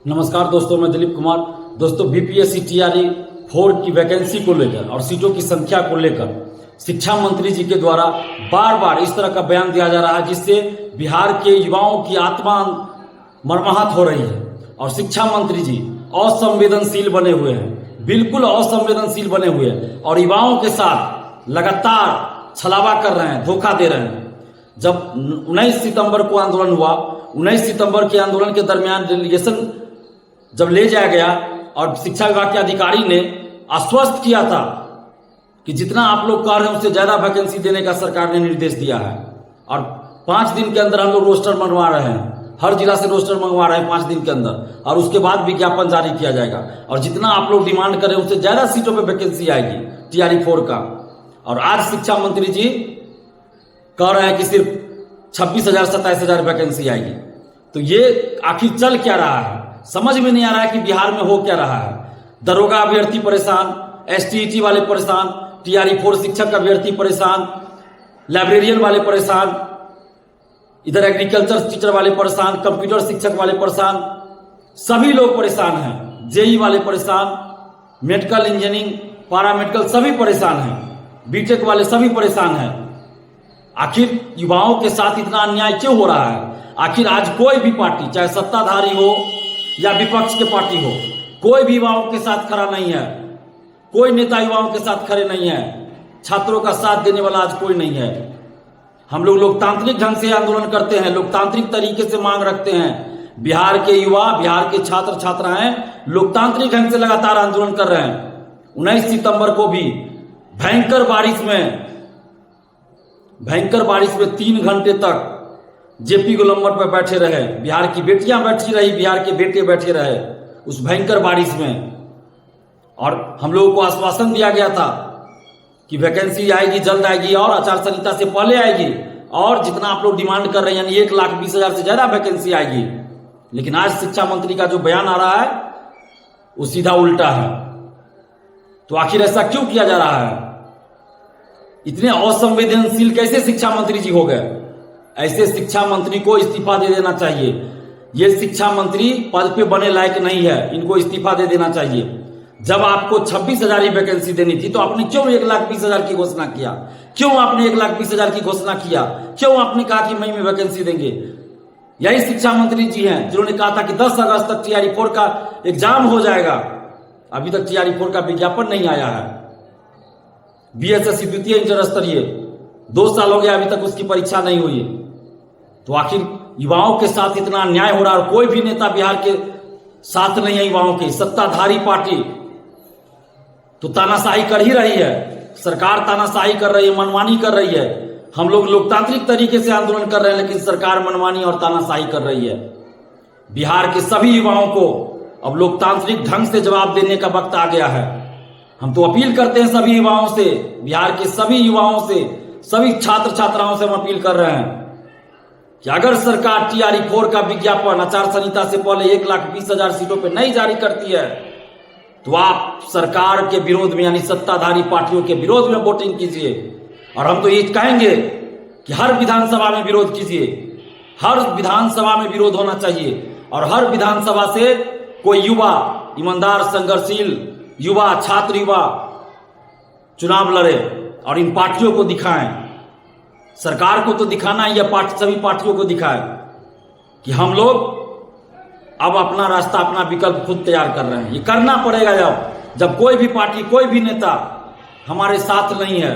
नमस्कार दोस्तों, मैं दिलीप कुमार। दोस्तों, बीपीएससी टीआरई 4 की वैकेंसी को लेकर और सीटों की संख्या को लेकर शिक्षा मंत्री जी के द्वारा बार बार इस तरह का बयान दिया जा रहा है जिससे बिहार के युवाओं की आत्मा मर्माहत हो रही है। और शिक्षा मंत्री जी असंवेदनशील बने हुए हैं, बिल्कुल असंवेदनशील बने हुए हैं और युवाओं के साथ लगातार छलावा कर रहे हैं, धोखा दे रहे हैं। जब 19 सितंबर को आंदोलन हुआ, 19 सितंबर के आंदोलन के दरमियान डेलीगेशन जब ले जाया गया और शिक्षा विभाग के अधिकारी ने आश्वस्त किया था कि जितना आप लोग कह रहे हैं उससे ज्यादा वैकेंसी देने का सरकार ने निर्देश दिया है। और 5 दिन के अंदर हम लोग रोस्टर मंगवा रहे हैं, हर जिला से रोस्टर मंगवा रहे हैं 5 दिन के अंदर, और उसके बाद विज्ञापन जारी किया जाएगा। और जितना आप लोग डिमांड करें उससे ज्यादा सीटों पर वैकेंसी आएगी टीआरई 4 का। और आज शिक्षा मंत्री जी कह रहे हैं कि सिर्फ 26,000 27,000 वैकेंसी आएगी। तो ये आखिर चल क्या रहा है, समझ में नहीं आ रहा है कि बिहार में हो क्या रहा है। दरोगा अभ्यर्थी परेशान, एसटीईटी वाले परेशान, टीआरई 4 शिक्षक अभ्यर्थी परेशान, लाइब्रेरियन वाले परेशान, इधर एग्रीकल्चर टीचर वाले परेशान, कंप्यूटर शिक्षक वाले परेशान, सभी लोग परेशान हैं। जेई वाले परेशान, मेडिकल इंजीनियरिंग, पैरामेडिकल सभी परेशान हैं, बीटेक वाले सभी परेशान हैं। आखिर युवाओं के साथ इतना अन्याय क्यों हो रहा है? आखिर आज कोई भी पार्टी, चाहे सत्ताधारी हो या विपक्ष के पार्टी हो, कोई भी युवाओं के साथ खड़ा नहीं है। कोई नेता युवाओं के साथ खड़े नहीं है। छात्रों का साथ देने वाला आज कोई नहीं है। हम लोग लोकतांत्रिक ढंग से आंदोलन करते हैं, लोकतांत्रिक तरीके से मांग रखते हैं। बिहार के युवा, बिहार के छात्र छात्राएं लोकतांत्रिक ढंग से लगातार आंदोलन कर रहे हैं। 19 सितंबर को भी भयंकर बारिश में 3 घंटे तक जेपी गोलंबर पर बैठे रहे, बिहार की बेटियां बैठी रही, बिहार के बेटे बैठे रहे उस भयंकर बारिश में। और हम लोगों को आश्वासन दिया गया था कि वैकेंसी आएगी, जल्द आएगी और आचार संहिता से पहले आएगी, और जितना आप लोग डिमांड कर रहे हैं यानी 1,20,000 से ज्यादा वैकेंसी आएगी। लेकिन आज शिक्षा मंत्री का जो बयान आ रहा है वो सीधा उल्टा है। तो आखिर ऐसा क्यों किया जा रहा है? इतने असंवेदनशील कैसे शिक्षा मंत्री जी हो गए? ऐसे शिक्षा मंत्री को इस्तीफा दे देना चाहिए। ये शिक्षा मंत्री पद पे बने लायक नहीं है, इनको इस्तीफा दे देना चाहिए। जब आपको 26,000 ही वैकेंसी देनी थी तो आपने क्यों 1,20,000 की घोषणा किया? क्यों आपने 1,20,000 की घोषणा किया? क्यों आपने कहा कि मई में वैकेंसी देंगे? यही शिक्षा मंत्री जी हैं जिन्होंने कहा था कि 10 अगस्त तक टीआरई 4 का एग्जाम हो जाएगा। अभी तक टीआरई 4 का विज्ञापन नहीं आया है। बीएसएससी द्वितीय इंटर स्तरीय 2 साल हो गया, अभी तक उसकी परीक्षा नहीं हुई। तो आखिर युवाओं के साथ इतना अन्याय हो रहा है और कोई भी नेता बिहार के साथ नहीं है युवाओं के। सत्ताधारी पार्टी तो तानाशाही कर ही रही है, सरकार तानाशाही कर रही है, मनमानी कर रही है। हम लोग लोकतांत्रिक तरीके से आंदोलन कर रहे हैं लेकिन सरकार मनमानी और तानाशाही कर रही है। बिहार के सभी युवाओं को अब लोकतांत्रिक ढंग से जवाब देने का वक्त आ गया है। हम तो अपील करते हैं सभी युवाओं से, बिहार के सभी युवाओं से, सभी छात्र छात्राओं से हम अपील कर रहे हैं कि अगर सरकार टीआरई 4 का विज्ञापन आचार संहिता से पहले 1,20,000 सीटों पर नहीं जारी करती है तो आप सरकार के विरोध में यानी सत्ताधारी पार्टियों के विरोध में वोटिंग कीजिए। और हम तो ये कहेंगे कि हर विधानसभा में विरोध कीजिए, हर विधानसभा में विरोध होना चाहिए और हर विधानसभा से कोई युवा, ईमानदार, संघर्षशील युवा, छात्र युवा चुनाव लड़े और इन पार्टियों को दिखाएं। सरकार को तो दिखाना ही है, सभी पार्टियों को दिखाए कि हम लोग अब अपना रास्ता, अपना विकल्प खुद तैयार कर रहे हैं। ये करना पड़ेगा जब कोई भी पार्टी, कोई भी नेता हमारे साथ नहीं है।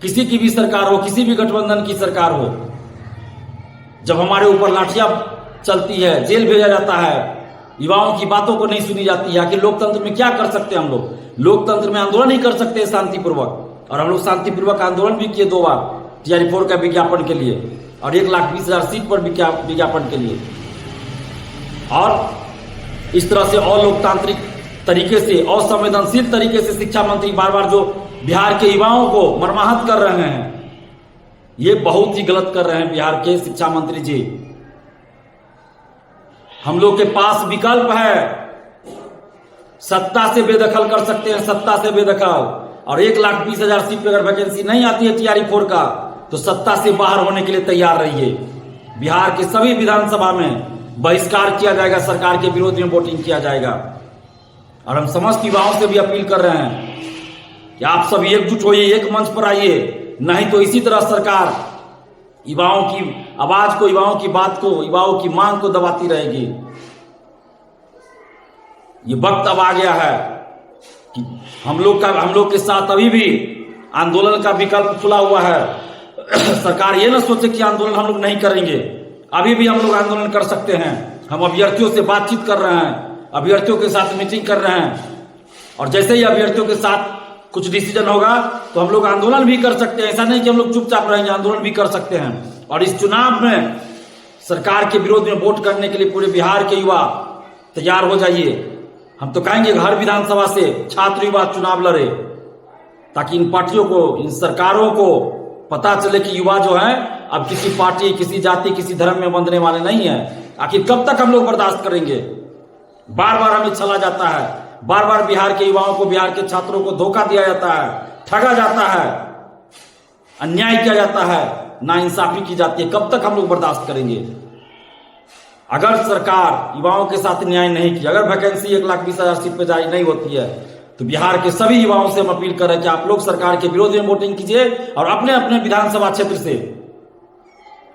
किसी की भी सरकार हो, किसी भी गठबंधन की सरकार हो, जब हमारे ऊपर लाठियां चलती है, जेल भेजा जाता है, युवाओं की बातों को नहीं सुनी जाती है, आखिर लोकतंत्र में क्या कर सकते हैं हम लोग? लोकतंत्र में आंदोलन ही कर सकते हैं शांतिपूर्वक। और हम लोग शांतिपूर्वक आंदोलन भी किए 2 बार टीआरई 4 का विज्ञापन के लिए और 1,20,000 सीट पर विज्ञापन के लिए। और इस तरह से अलोकतांत्रिक तरीके से, असंवेदनशील तरीके से शिक्षा मंत्री बार बार जो बिहार के युवाओं को मर्माहत कर रहे हैं, ये बहुत ही गलत कर रहे हैं बिहार के शिक्षा मंत्री जी। हम लोग के पास विकल्प है, सत्ता से बेदखल कर सकते हैं, सत्ता से बेदखल। और 1,20,000 सीट पर अगर वैकेंसी नहीं आती है टीआरई 4 का तो सत्ता से बाहर होने के लिए तैयार रहिए। बिहार के सभी विधानसभा में बहिष्कार किया जाएगा, सरकार के विरोध में वोटिंग किया जाएगा। और हम समस्त युवाओं से भी अपील कर रहे हैं कि आप सब एकजुट होइए, एक मंच पर आइए, नहीं तो इसी तरह सरकार युवाओं की आवाज को, युवाओं की बात को, युवाओं की मांग को दबाती रहेगी। ये वक्त अब आ गया है कि हम लोग के साथ अभी भी आंदोलन का विकल्प खुला हुआ है। सरकार ये ना सोचे कि आंदोलन हम लोग नहीं करेंगे, अभी भी हम लोग आंदोलन कर सकते हैं। हम अभ्यर्थियों से बातचीत कर रहे हैं, अभ्यर्थियों के साथ मीटिंग कर रहे हैं, और जैसे ही अभ्यर्थियों के साथ कुछ डिसीजन होगा तो हम लोग आंदोलन भी कर सकते हैं। ऐसा नहीं कि हम लोग चुपचाप रहेंगे, आंदोलन भी कर सकते हैं। और इस चुनाव में सरकार के विरोध में वोट करने के लिए पूरे बिहार के युवा तैयार हो जाइए। हम तो कहेंगे हर विधानसभा से छात्र युवा चुनाव लड़े, ताकि इन पार्टियों को, इन सरकारों को पता चले कि युवा जो है अब किसी पार्टी, किसी जाति, किसी धर्म में बंधने वाले नहीं है। आखिर कब तक हम लोग बर्दाश्त करेंगे? बार बार हमें छला जाता है, बार बार बिहार के युवाओं को, बिहार के छात्रों को धोखा दिया जाता है, ठगा जाता है, अन्याय किया जाता है, नाइंसाफी की जाती है। कब तक हम लोग बर्दाश्त करेंगे? अगर सरकार युवाओं के साथ न्याय नहीं किया, अगर वैकेंसी 1,20,000 सीट पे जारी नहीं होती है, तो बिहार के सभी युवाओं से हम अपील कर रहे हैं कि आप लोग सरकार के विरोध में वोटिंग कीजिए और अपने अपने विधानसभा क्षेत्र से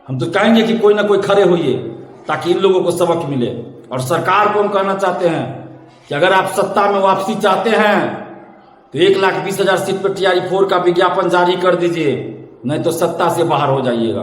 हम तो कहेंगे कि कोई ना कोई खड़े होइए, ताकि इन लोगों को सबक मिले। और सरकार को हम कहना चाहते हैं कि अगर आप सत्ता में वापसी चाहते हैं तो 1,20,000 सीट पर TRE 4 का विज्ञापन जारी कर दीजिए, नहीं तो सत्ता से बाहर हो जाइएगा।